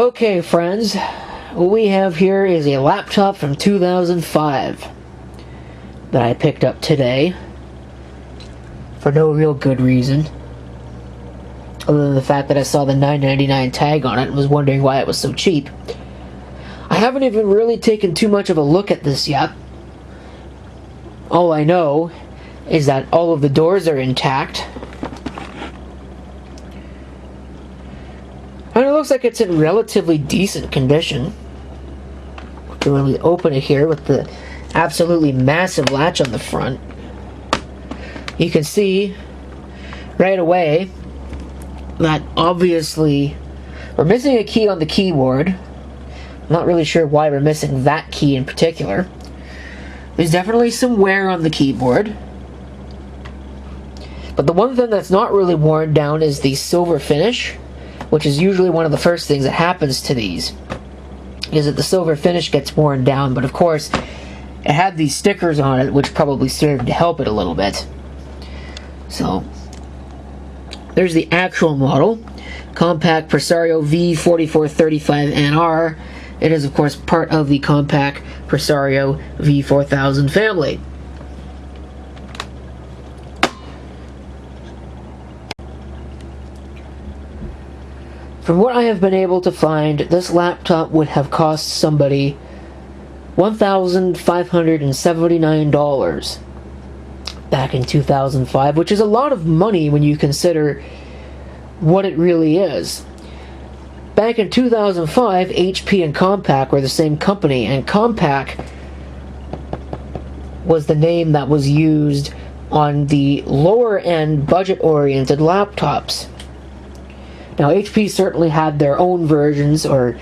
Okay, friends, what we have here is a laptop from 2005 that I picked up today for no real good reason, other than the fact that I saw the $9.99 tag on it and was wondering why it was so cheap. I haven't even really taken too much of a look at this yet. All I know is that all of the doors are intact. And it looks like it's in relatively decent condition. When we open it here with the absolutely massive latch on the front, you can see right away that obviously we're missing a key on the keyboard. I'm not really sure why we're missing that key in particular. There's definitely some wear on the keyboard. But the one thing that's not really worn down is the silver finish, which is usually one of the first things that happens to these, is that the silver finish gets worn down. But of course, it had these stickers on it, which probably served to help it a little bit. So, there's the actual model, Compaq Presario V4000 It is, of course, part of the Compaq Presario V4000 family. From what I have been able to find, this laptop would have cost somebody $1,579 back in 2005, which is a lot of money when you consider what it really is. Back in 2005, HP and Compaq were the same company, and Compaq was the name that was used on the lower-end, budget-oriented laptops. Now, HP certainly had their own versions, or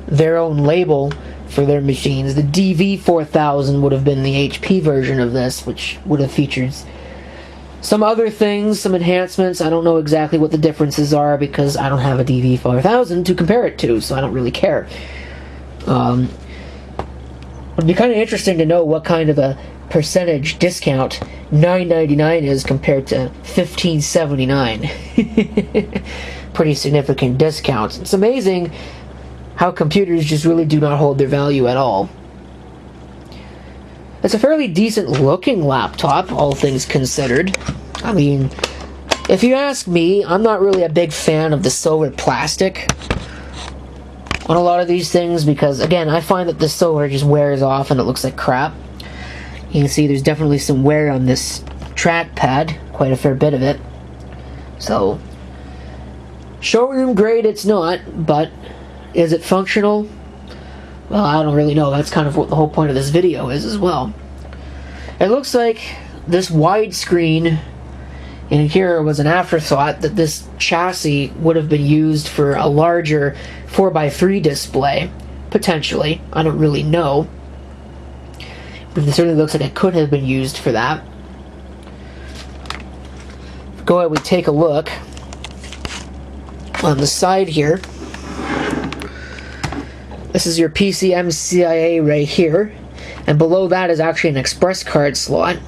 their own label for their machines. The DV4000 would have been the HP version of this, which would have featured some other things, some enhancements. I don't know exactly what the differences are because I don't have a DV4000 to compare it to, so I don't really care. It'd be kind of interesting to know what kind of a percentage discount $9.99 is compared to $15.79. Pretty significant discounts. It's amazing how computers just really do not hold their value at all. It's a fairly decent looking laptop, all things considered. I mean, if you ask me, I'm not really a big fan of the silver plastic on a lot of these things because, again, I find that the silver just wears off and it looks like crap. You can see there's definitely some wear on this trackpad, quite a fair bit of it. So, showroom grade it's not, but is it functional? Well, I don't really know. That's kind of what the whole point of this video is as well. It looks like this widescreen in here was an afterthought, that this chassis would have been used for a larger 4x3 display. Potentially. I don't really know. But it certainly looks like it could have been used for that. Go ahead, we take a look. On the side here, this is your PCMCIA right here, and below that is actually an express card slot. I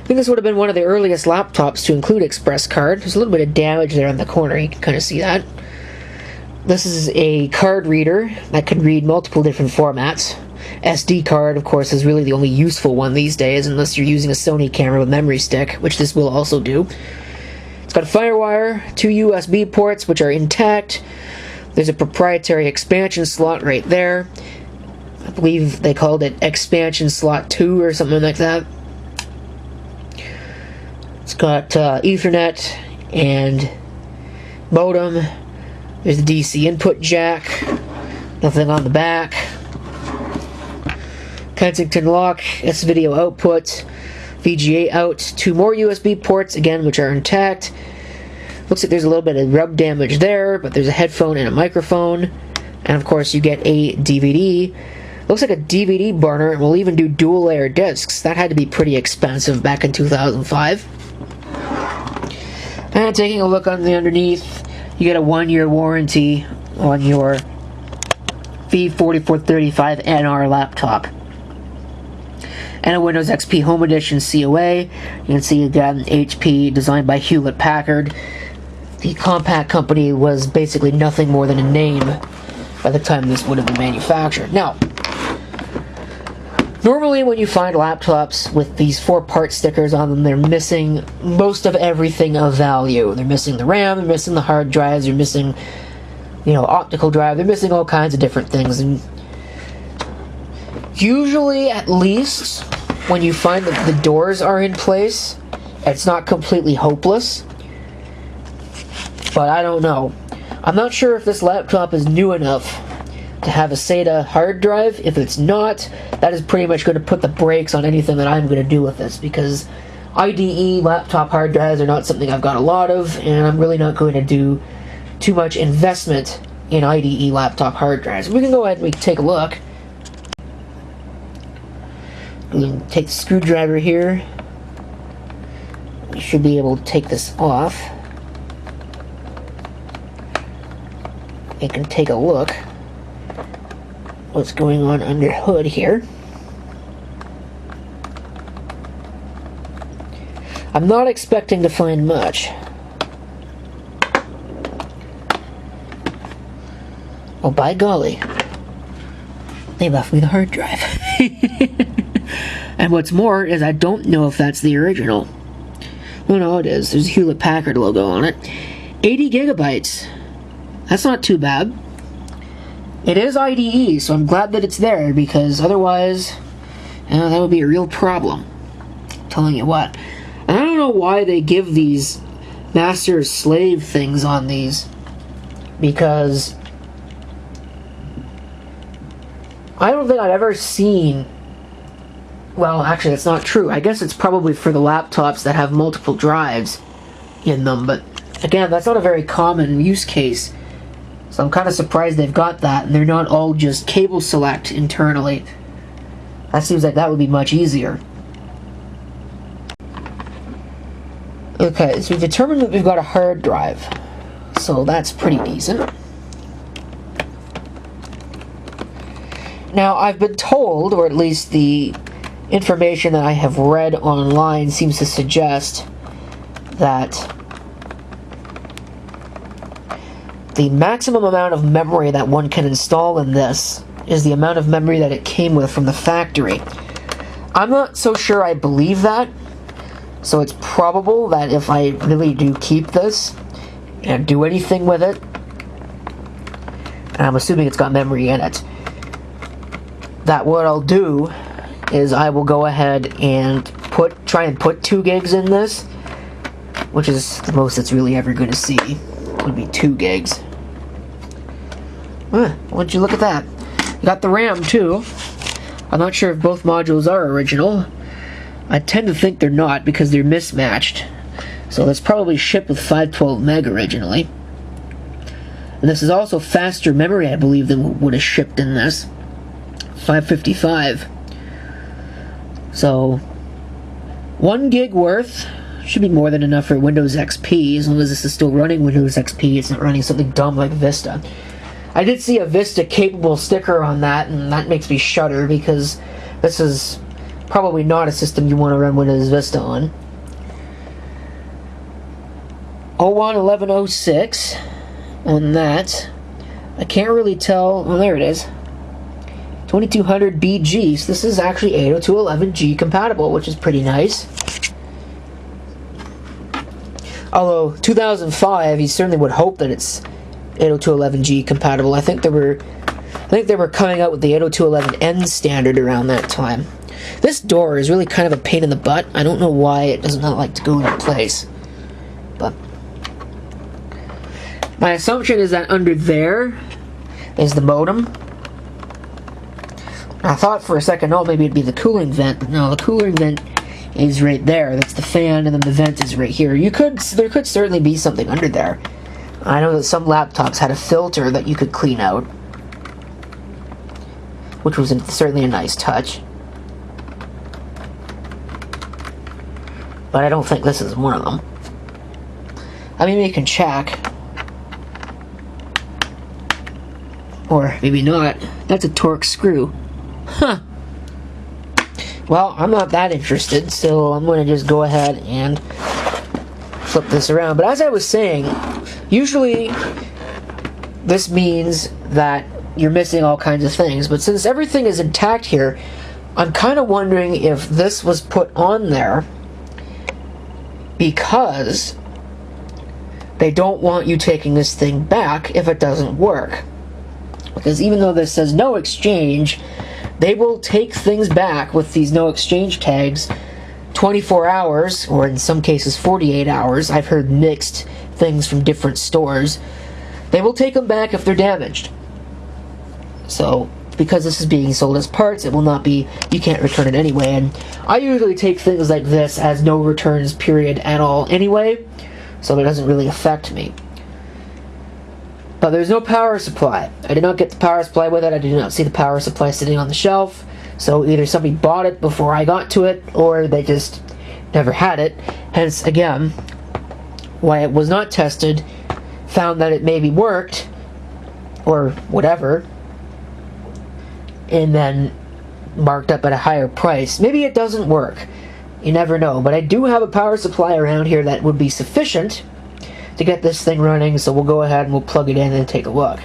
think this would have been one of the earliest laptops to include express card. There's a little bit of damage there in the corner, you can kind of see that. This is a card reader that can read multiple different formats. SD card, of course, is really the only useful one these days, unless you're using a Sony camera with memory stick, which this will also do. It's got a FireWire, 2 USB ports, which are intact. There's a proprietary expansion slot right there. I believe they called it expansion slot 2 or something like that. It's got Ethernet and modem. There's the DC input jack. Nothing on the back. Kensington lock, S-video output, VGA out, 2 more USB ports, again, which are intact. Looks like there's a little bit of rub damage there, but there's a headphone and a microphone. And of course you get a DVD. Looks like a DVD burner, and will even do dual layer discs. That had to be pretty expensive back in 2005. And taking a look on the underneath, you get a 1-year warranty on your V4000 laptop. And a Windows XP Home Edition COA. You can see again, HP, designed by Hewlett-Packard. The Compaq company was basically nothing more than a name by the time this would have been manufactured. Now, normally when you find laptops with these 4-part stickers on them, they're missing most of everything of value. They're missing the RAM, they're missing the hard drives, they're missing, optical drive, they're missing all kinds of different things. And usually, at least, when you find that the doors are in place, it's not completely hopeless. But I don't know. I'm not sure if this laptop is new enough to have a SATA hard drive. If it's not, that is pretty much going to put the brakes on anything that I'm going to do with this, because IDE laptop hard drives are not something I've got a lot of, and I'm really not going to do too much investment in IDE laptop hard drives. We can go ahead and we can take a look. We can take the screwdriver here. We should be able to take this off. We can take a look what's going on under hood here. I'm not expecting to find much. Oh, by golly, they left me the hard drive. And what's more is I don't know if that's the original. Oh no, it is. There's a Hewlett-Packard logo on it. 80 gigabytes. That's not too bad. It is IDE, so I'm glad that it's there, because otherwise, that would be a real problem. I'm telling you what. And I don't know why they give these master-slave things on these, because I don't think I've ever seen... Well, actually, that's not true. I guess it's probably for the laptops that have multiple drives in them, but again, that's not a very common use case. So I'm kind of surprised they've got that, and they're not all just cable select internally. That seems like that would be much easier. Okay, so we've determined that we've got a hard drive. So that's pretty decent. Now, I've been told, or at least the information that I have read online seems to suggest that the maximum amount of memory that one can install in this is the amount of memory that it came with from the factory. I'm not so sure I believe that, so it's probable that if I really do keep this and do anything with it, and I'm assuming it's got memory in it, that what I'll do is I will go ahead and try and put 2 gigs in this, which is the most it's really ever going to see, would be 2 gigs. Why don't you look at that? You got the RAM too. I'm not sure if both modules are original. I tend to think they're not, because they're mismatched. So that's probably shipped with 512 meg originally. And this is also faster memory, I believe, than would have shipped in this. 555. So 1 gig worth should be more than enough for Windows XP, as long as this is still running Windows XP. It's not running something dumb like Vista. I did see a Vista capable sticker on that, and that makes me shudder, because this is probably not a system you want to run Windows Vista on. 011106 on that. I can't really tell. Oh, there it is. 2200 BG. So this is actually 802.11g compatible, which is pretty nice. Although 2005, you certainly would hope that it's 802.11g compatible. I think they were coming out with the 802.11n standard around that time. This door is really kind of a pain in the butt. I don't know why it does not like to go into place. But my assumption is that under there is the modem. I thought for a second, oh, maybe it'd be the cooling vent, but no, the cooling vent is right there. That's the fan, and then the vent is right here. There could certainly be something under there. I know that some laptops had a filter that you could clean out, which was certainly a nice touch. But I don't think this is one of them. I mean, we can check. Or maybe not. That's a Torx screw. Huh. Well, I'm not that interested, so I'm going to just go ahead and flip this around. But as I was saying, usually this means that you're missing all kinds of things. But since everything is intact here, I'm kind of wondering if this was put on there because they don't want you taking this thing back if it doesn't work. Because even though this says no exchange, they will take things back with these no exchange tags 24 hours, or in some cases 48 hours. I've heard mixed things from different stores. They will take them back if they're damaged. So, because this is being sold as parts, it will not be, you can't return it anyway. And I usually take things like this as no returns period at all anyway, so it doesn't really affect me. But there's no power supply. I did not get the power supply with it. I did not see the power supply sitting on the shelf. So either somebody bought it before I got to it, or they just never had it. Hence, again, why it was not tested, found that it maybe worked, or whatever, and then marked up at a higher price. Maybe it doesn't work. You never know. But I do have a power supply around here that would be sufficient to get this thing running, so we'll go ahead and we'll plug it in and take a look.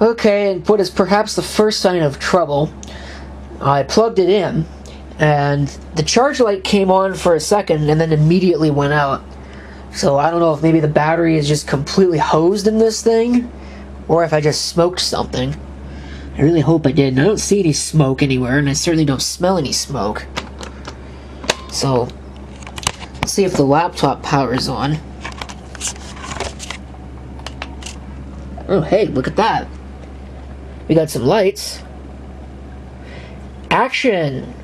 Okay, and what is perhaps the first sign of trouble, I plugged it in, and the charge light came on for a second and then immediately went out. So I don't know if maybe the battery is just completely hosed in this thing, or if I just smoked something. I really hope I didn't. I don't see any smoke anywhere, and I certainly don't smell any smoke. So, let's see if the laptop power's on. Oh, hey, look at that. We got some lights. Action!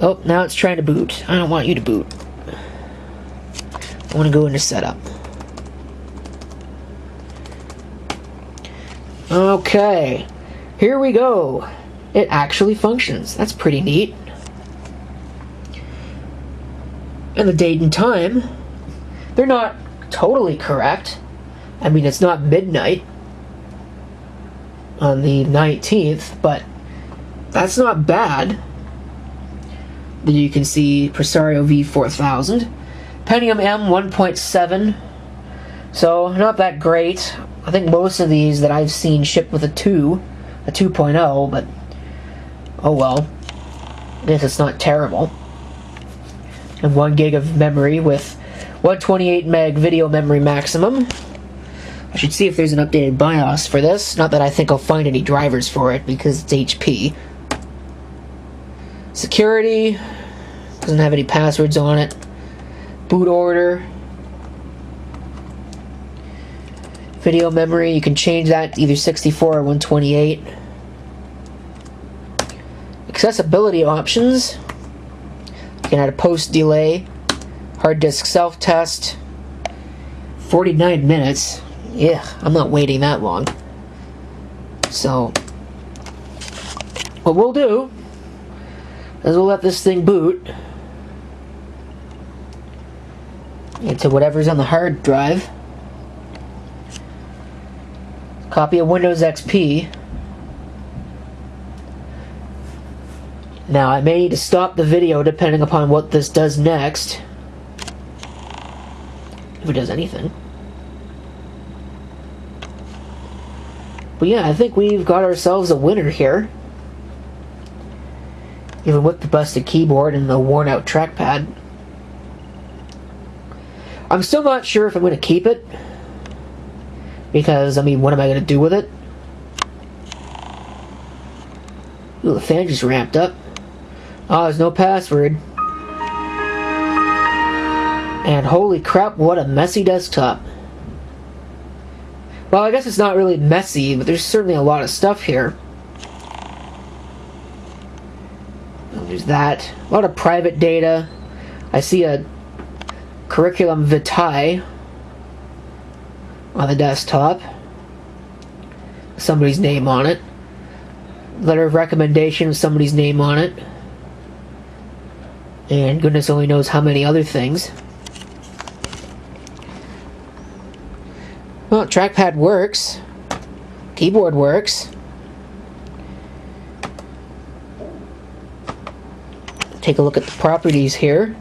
Oh, now it's trying to boot. I don't want you to boot. I want to go into setup. Okay, here we go. It actually functions. That's pretty neat. And the date and time, they're not totally correct. I mean, it's not midnight on the 19th, but that's not bad. Then you can see Presario V4000, Pentium M 1.7, so not that great. I think most of these that I've seen ship with a 2.0, but oh well. I guess it's not terrible. And 1 gig of memory with 128 meg video memory maximum. I should see if there's an updated BIOS for this. Not that I think I'll find any drivers for it because it's HP. Security doesn't have any passwords on it. Boot order. Video memory, you can change that to either 64 or 128. Accessibility options. You can add a post delay. Hard disk self-test. 49 minutes. Yeah, I'm not waiting that long. So, what we'll do is we'll let this thing boot into whatever's on the hard drive. Copy of Windows XP. Now, I may need to stop the video depending upon what this does next. If it does anything. But yeah, I think we've got ourselves a winner here. Even with the busted keyboard and the worn out trackpad. I'm still not sure if I'm going to keep it. Because, I mean, what am I going to do with it? Ooh, the fan just ramped up. Oh, there's no password. And holy crap, what a messy desktop. Well, I guess it's not really messy, but there's certainly a lot of stuff here. There's that. A lot of private data. I see a curriculum vitae on the desktop. Somebody's name on it. Letter of recommendation with somebody's name on it. And goodness only knows how many other things. Well, trackpad works. Keyboard works. Take a look at the properties here.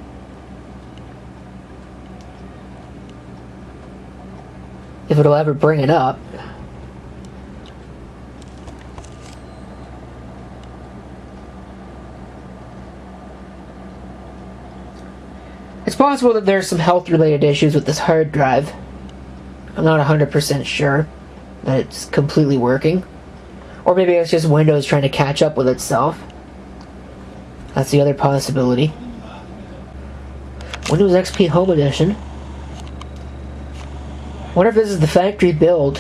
if it'll ever bring it up. It's possible that there's some health-related issues with this hard drive. I'm not 100% sure that it's completely working. Or maybe it's just Windows trying to catch up with itself. That's the other possibility. Windows XP Home Edition. Wonder if this is the factory build,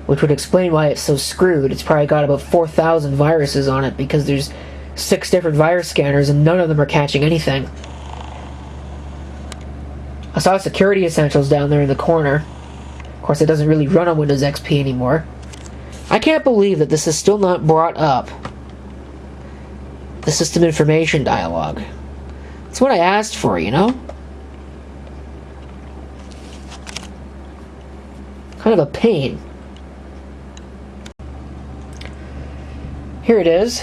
which would explain why it's so screwed. It's probably got about 4,000 viruses on it because there's 6 different virus scanners and none of them are catching anything. I saw Security Essentials down there in the corner. Of course, it doesn't really run on Windows XP anymore. I can't believe that this is still not brought up. The system information dialog. It's what I asked for, you know? Kind of a pain. Here it is.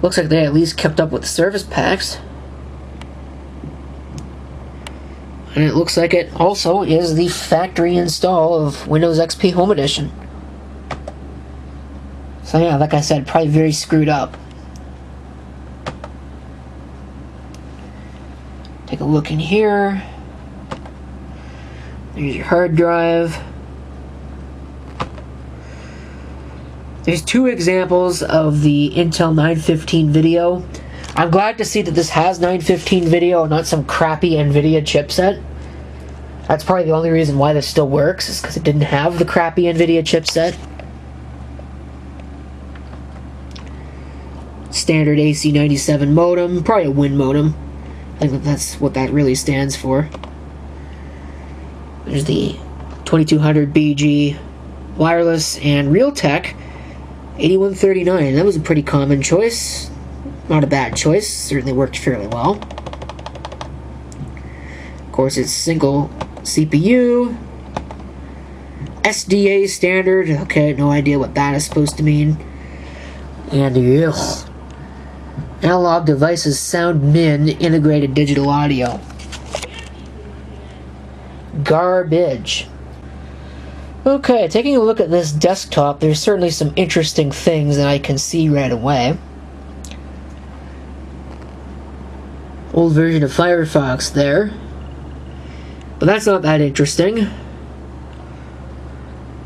Looks like they at least kept up with the service packs. And it looks like it also is the factory install of Windows XP Home Edition. So yeah, like I said, probably very screwed up. Take a look in here. There's your hard drive. There's 2 examples of the Intel 915 video. I'm glad to see that this has 915 video and not some crappy NVIDIA chipset. That's probably the only reason why this still works, is because it didn't have the crappy NVIDIA chipset. Standard AC97 modem, probably a Win modem. I think that's what that really stands for. There's the 2200 BG wireless and Realtek 8139. That was a pretty common choice. Not a bad choice. Certainly worked fairly well. Of course, it's single CPU. SDA standard. Okay, no idea what that is supposed to mean. And ugh. Analog devices sound min integrated digital audio. Garbage. Okay, taking a look at this desktop, there's certainly some interesting things that I can see right away. Old version of Firefox there. But that's not that interesting.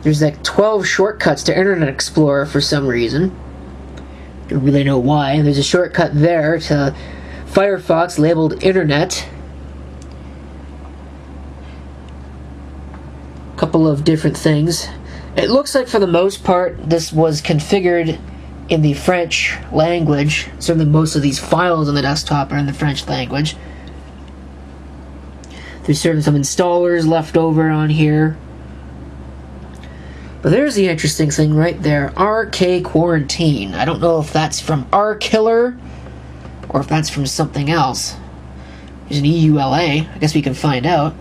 There's like 12 shortcuts to Internet Explorer for some reason. Don't really know why. There's a shortcut there to Firefox labeled Internet. Couple of different things. It looks like for the most part this was configured in the French language. Certainly most of these files on the desktop are in the French language. There's certainly some installers left over on here. But there's the interesting thing right there. RK Quarantine. I don't know if that's from R Killer or if that's from something else. There's an EULA. I guess we can find out.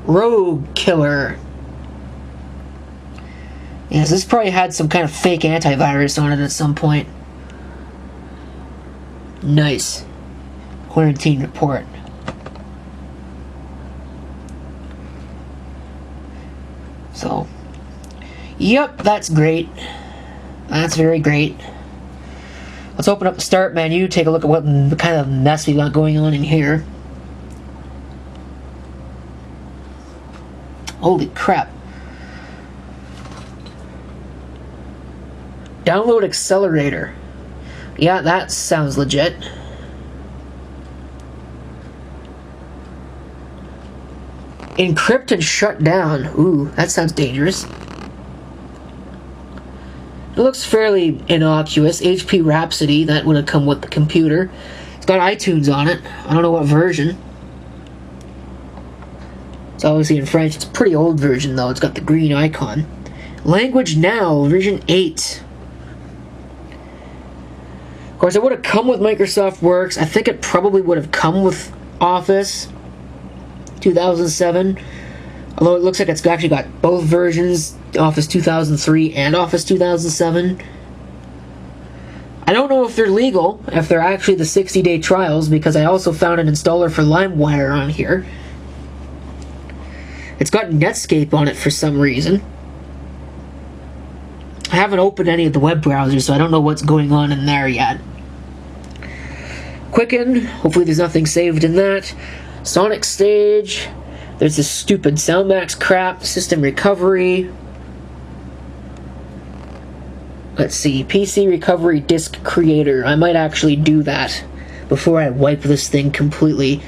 Rogue Killer. Yes, this probably had some kind of fake antivirus on it at some point. Nice. Quarantine report. So, yep, that's great. That's very great. Let's open up the start menu, take a look at what kind of mess we got going on in here. Holy crap. Download accelerator. Yeah, that sounds legit. Encrypt and shut down. Ooh, that sounds dangerous. It looks fairly innocuous. HP Rhapsody, that would have come with the computer. It's got iTunes on it. I don't know what version. It's obviously in French. It's a pretty old version, though. It's got the green icon. Language Now, version 8. Of course, it would have come with Microsoft Works. I think it probably would have come with Office 2007. Although it looks like it's actually got both versions, Office 2003 and Office 2007. I don't know if they're legal, if they're actually the 60-day trials, because I also found an installer for LimeWire on here. It's got Netscape on it for some reason. I haven't opened any of the web browsers, so I don't know what's going on in there yet. Quicken, hopefully there's nothing saved in that. Sonic Stage, there's this stupid SoundMax crap, System Recovery. Let's see, PC Recovery Disk Creator. I might actually do that before I wipe this thing completely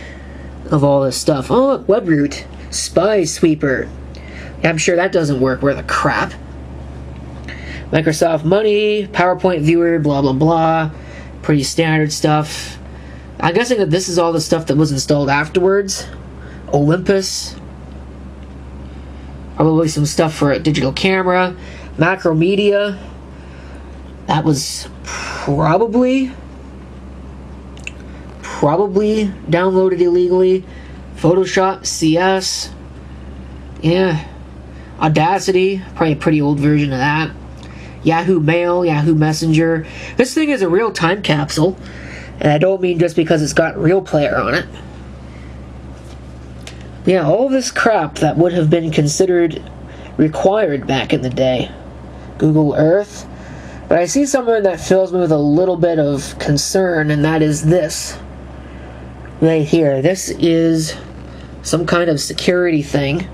of all this stuff. Oh, look, WebRoot, Spy Sweeper. Yeah, I'm sure that doesn't work worth a crap. Microsoft Money, PowerPoint Viewer, blah blah blah. Pretty standard stuff. I'm guessing that this is all the stuff that was installed afterwards. Olympus. Probably some stuff for a digital camera. Macromedia. That was probably downloaded illegally. Photoshop, CS. Yeah. Audacity. Probably a pretty old version of that. Yahoo Mail, Yahoo Messenger. This thing is a real time capsule. And I don't mean just because it's got Real Player on it. Yeah, all this crap that would have been considered required back in the day. Google Earth. But I see something that fills me with a little bit of concern, and that is this. Right here. This is some kind of security thing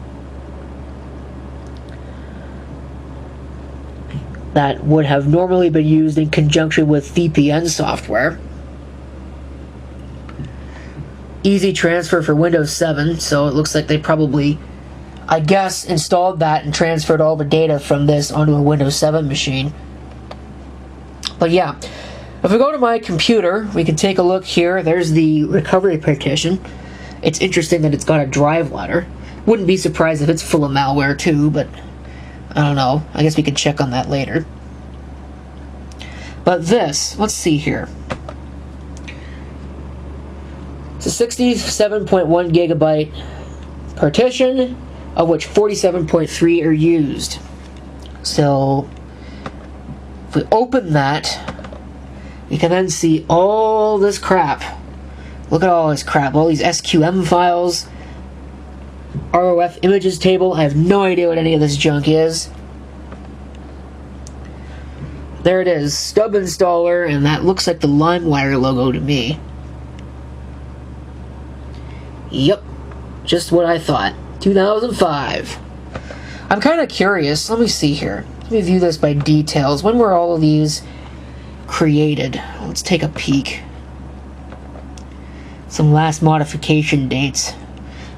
that would have normally been used in conjunction with VPN software. Easy transfer for Windows 7, so it looks like they probably, I guess, installed that and transferred all the data from this onto a Windows 7 machine. But yeah, if we go to my computer, we can take a look here. There's the recovery partition. It's interesting that it's got a drive letter. Wouldn't be surprised if it's full of malware too, but I don't know. I guess we can check on that later. But this, let's see here. It's a 67.1 gigabyte partition, of which 47.3 are used. So, if we open that, you can then see all this crap. Look at all this crap, all these SQM files, ROF images table. I have no idea what any of this junk is. There it is, stub installer, and that looks like the LimeWire logo to me. Yep, just what I thought. 2005. I'm kind of curious. Let me see here. Let me view this by details. When were all of these created? Let's take a peek. Some last modification dates.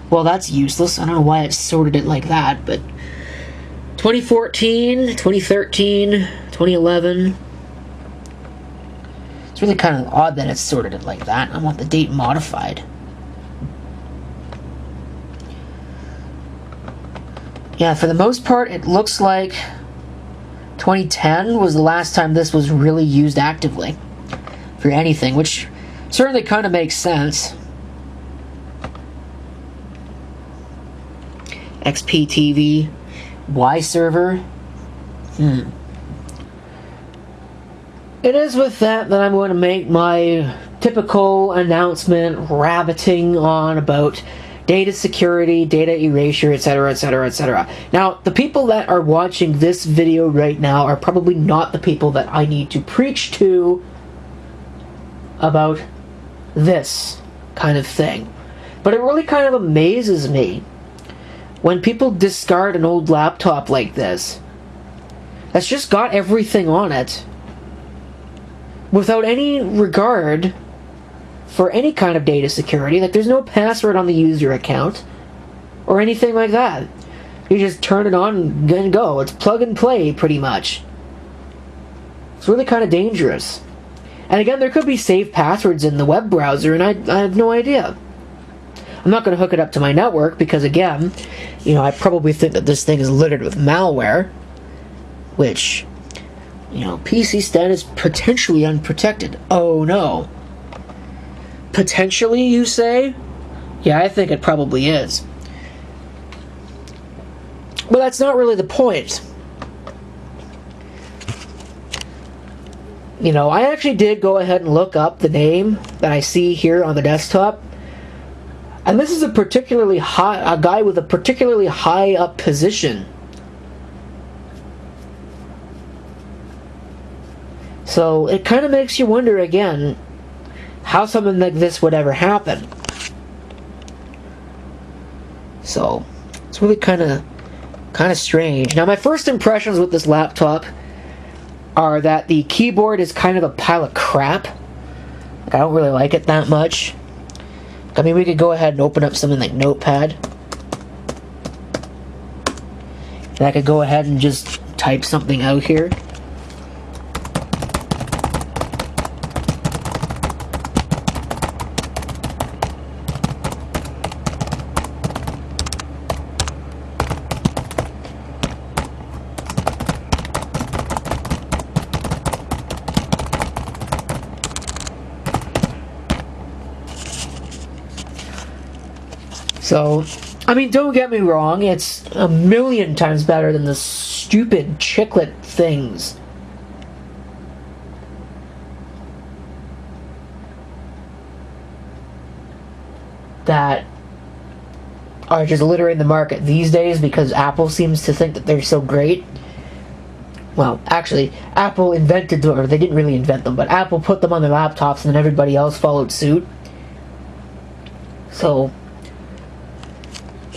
Well, that's useless. I don't know why it sorted it like that, but 2014, 2013, 2011. It's really kind of odd that it's sorted it like that. I want the date modified. Yeah, for the most part, it looks like 2010 was the last time this was really used actively for anything, which certainly kind of makes sense. XP TV, Y server. It is with that I'm going to make my typical announcement rabbiting on about data security, data erasure, etc., etc., etc. Now, the people that are watching this video right now are probably not the people that I need to preach to about this kind of thing. But it really kind of amazes me when people discard an old laptop like this that's just got everything on it without any regard for any kind of data security. Like, there's no password on the user account or anything like that. You just turn it on and go. It's plug and play, pretty much. It's really kind of dangerous. And again, there could be saved passwords in the web browser, and I have no idea. I'm not going to hook it up to my network because, again, you know, I probably think that this thing is littered with malware, which, you know, PC stat is potentially unprotected. Oh no. Potentially, you say? Yeah, I think it probably is. But that's not really the point. You know, I actually did go ahead and look up the name that I see here on the desktop. And this is a guy with a particularly high up position. So it kind of makes you wonder again how something like this would ever happen. So it's really kind of strange. Now, my first impressions with this laptop are that the keyboard is kind of a pile of crap. Like, I don't really like it that much. I mean, we could go ahead and open up something like Notepad. And I could go ahead and just type something out here. So, I mean, don't get me wrong, it's a million times better than the stupid chiclet things that are just littering the market these days because Apple seems to think that they're so great. Well, actually, Apple invented them, or they didn't really invent them, but Apple put them on their laptops and then everybody else followed suit. So,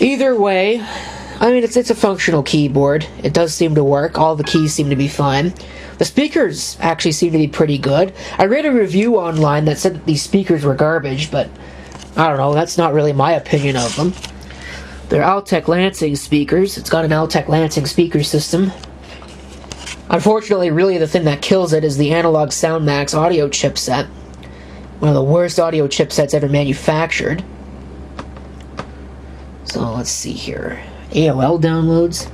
either way, I mean, it's a functional keyboard. It does seem to work. All the keys seem to be fine. The speakers actually seem to be pretty good. I read a review online that said that these speakers were garbage, but I don't know, that's not really my opinion of them. They're Altec Lansing speakers. It's got an Altec Lansing speaker system. Unfortunately, really the thing that kills it is the Analog SoundMax audio chipset. One of the worst audio chipsets ever manufactured. So let's see here. AOL downloads.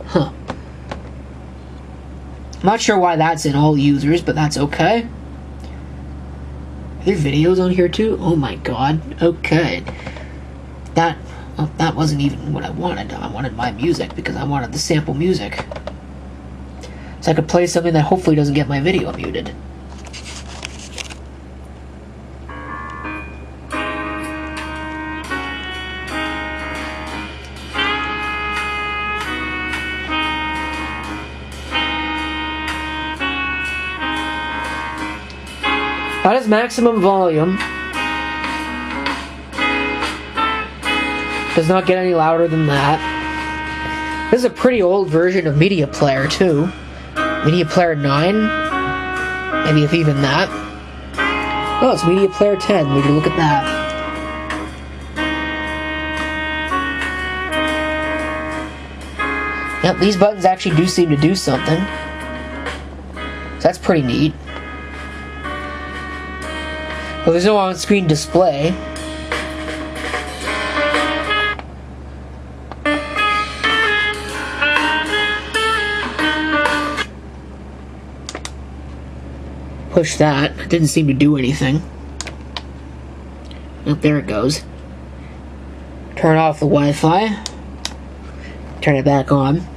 Huh. I'm not sure why that's in all users, but that's okay. Are there videos on here too? Oh my god. Okay. That wasn't even what I wanted. I wanted my music because I wanted the sample music. So I could play something that hopefully doesn't get my video muted. That is maximum volume. Does not get any louder than that. This is a pretty old version of Media Player too. Media Player 9? Maybe if even that. Oh, it's Media Player 10. We can look at that. Yep, these buttons actually do seem to do something. So that's pretty neat. Well, there's no on-screen display. Push that. It didn't seem to do anything. Oh, there it goes. Turn off the Wi-Fi. Turn it back on.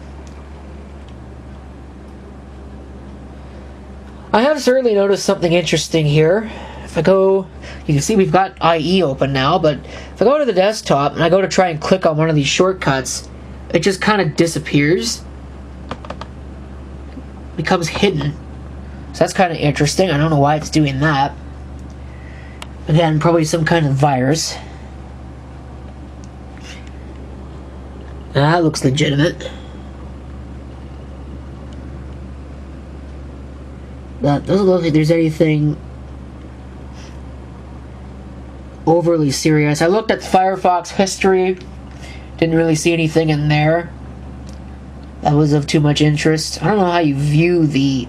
I have certainly noticed something interesting here. If I go, you can see we've got IE open now, but if I go to the desktop and I go to try and click on one of these shortcuts, it just kind of disappears. Becomes hidden. So that's kind of interesting. I don't know why it's doing that. Again, probably some kind of virus. That looks legitimate. That doesn't look like there's anything overly serious. I looked at Firefox history. Didn't really see anything in there that was of too much interest. I don't know how you view the...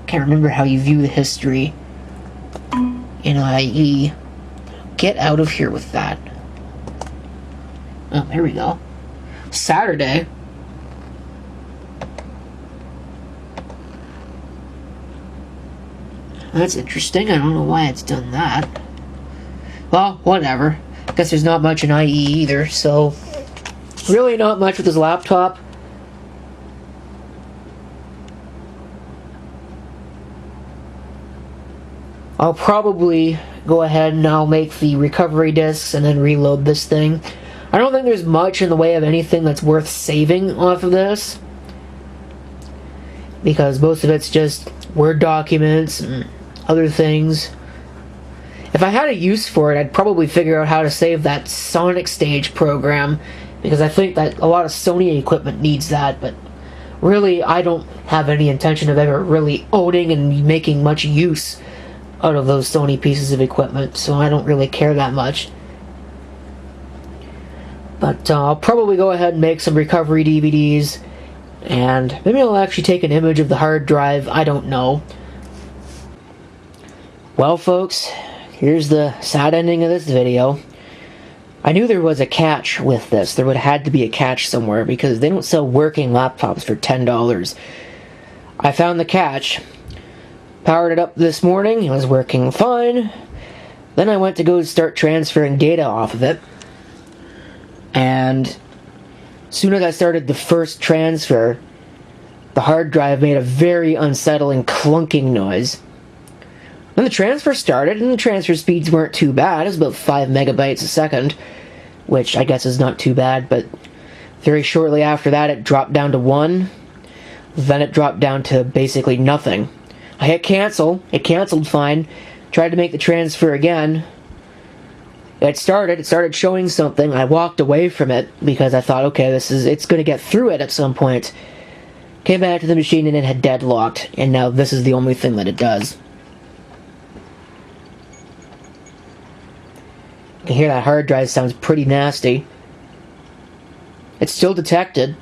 Can't remember how you view the history in IE. Get out of here with that. Oh, there we go. Saturday. That's interesting. I don't know why it's done that. Well, whatever. I guess there's not much in IE either, so... Really not much with this laptop. I'll probably go ahead and I'll make the recovery discs and then reload this thing. I don't think there's much in the way of anything that's worth saving off of this, because most of it's just Word documents and other things. If I had a use for it, I'd probably figure out how to save that Sonic Stage program, because I think that a lot of Sony equipment needs that, but really I don't have any intention of ever really owning and making much use out of those Sony pieces of equipment, so I don't really care that much. But I'll probably go ahead and make some recovery DVDs, and maybe I'll actually take an image of the hard drive, I don't know. Well folks, here's the sad ending of this video. I knew there was a catch with this. There would have had to be a catch somewhere, because they don't sell working laptops for $10. I found the catch, powered it up this morning, it was working fine. Then I went to go start transferring data off of it, and as soon as I started the first transfer, the hard drive made a very unsettling clunking noise. Then the transfer started, and the transfer speeds weren't too bad. It was about 5 megabytes a second, which I guess is not too bad, but very shortly after that it dropped down to 1. Then it dropped down to basically nothing. I hit cancel, it canceled fine, tried to make the transfer again. It started showing something. I walked away from it because I thought, okay, it's going to get through it at some point. Came back to the machine and it had deadlocked, and now this is the only thing that it does. You can hear that hard drive sounds pretty nasty. It's still detected.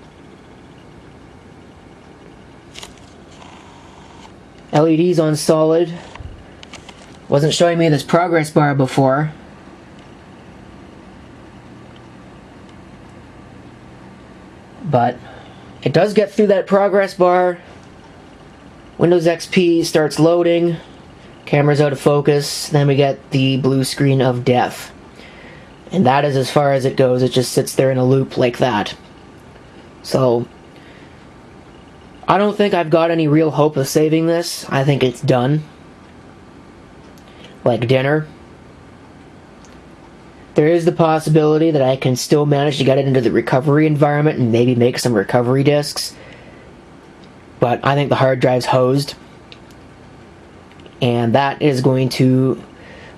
LED's on solid. Wasn't showing me this progress bar before. But it does get through that progress bar. Windows XP starts loading. Camera's out of focus. Then we get the blue screen of death. And that is as far as it goes. It just sits there in a loop like that. So I don't think I've got any real hope of saving this. I think it's done. Like dinner. There is the possibility that I can still manage to get it into the recovery environment and maybe make some recovery discs. But I think the hard drive's hosed. And that is going to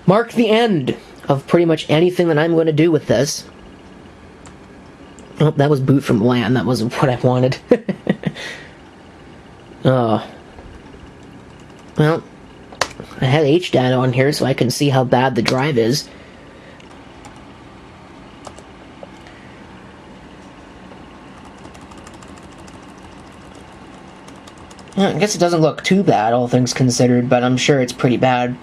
mark the end of pretty much anything that I'm going to do with this. Oh, that was boot from LAN. That wasn't what I wanted. Well, I had HDAT on here so I can see how bad the drive is. I guess it doesn't look too bad, all things considered, but I'm sure it's pretty bad.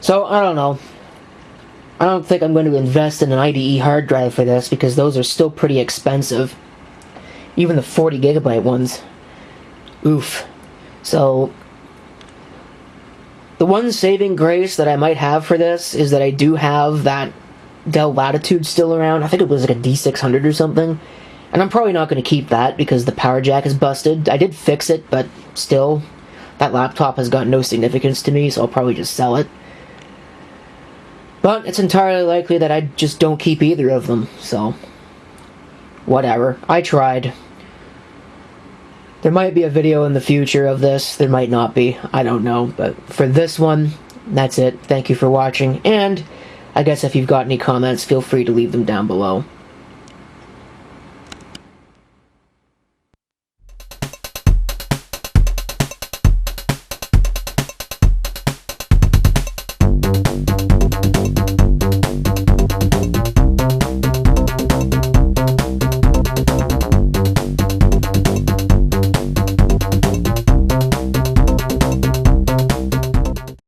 So, I don't know. I don't think I'm going to invest in an IDE hard drive for this, because those are still pretty expensive. Even the 40 gigabyte ones. Oof. So, the one saving grace that I might have for this is that I do have that Dell Latitude still around. I think it was like a D600 or something. And I'm probably not going to keep that because the power jack is busted. I did fix it, but still, that laptop has got no significance to me, so I'll probably just sell it. But it's entirely likely that I just don't keep either of them, so whatever. I tried. There might be a video in the future of this, there might not be, I don't know. But for this one, that's it. Thank you for watching, and I guess if you've got any comments, feel free to leave them down below.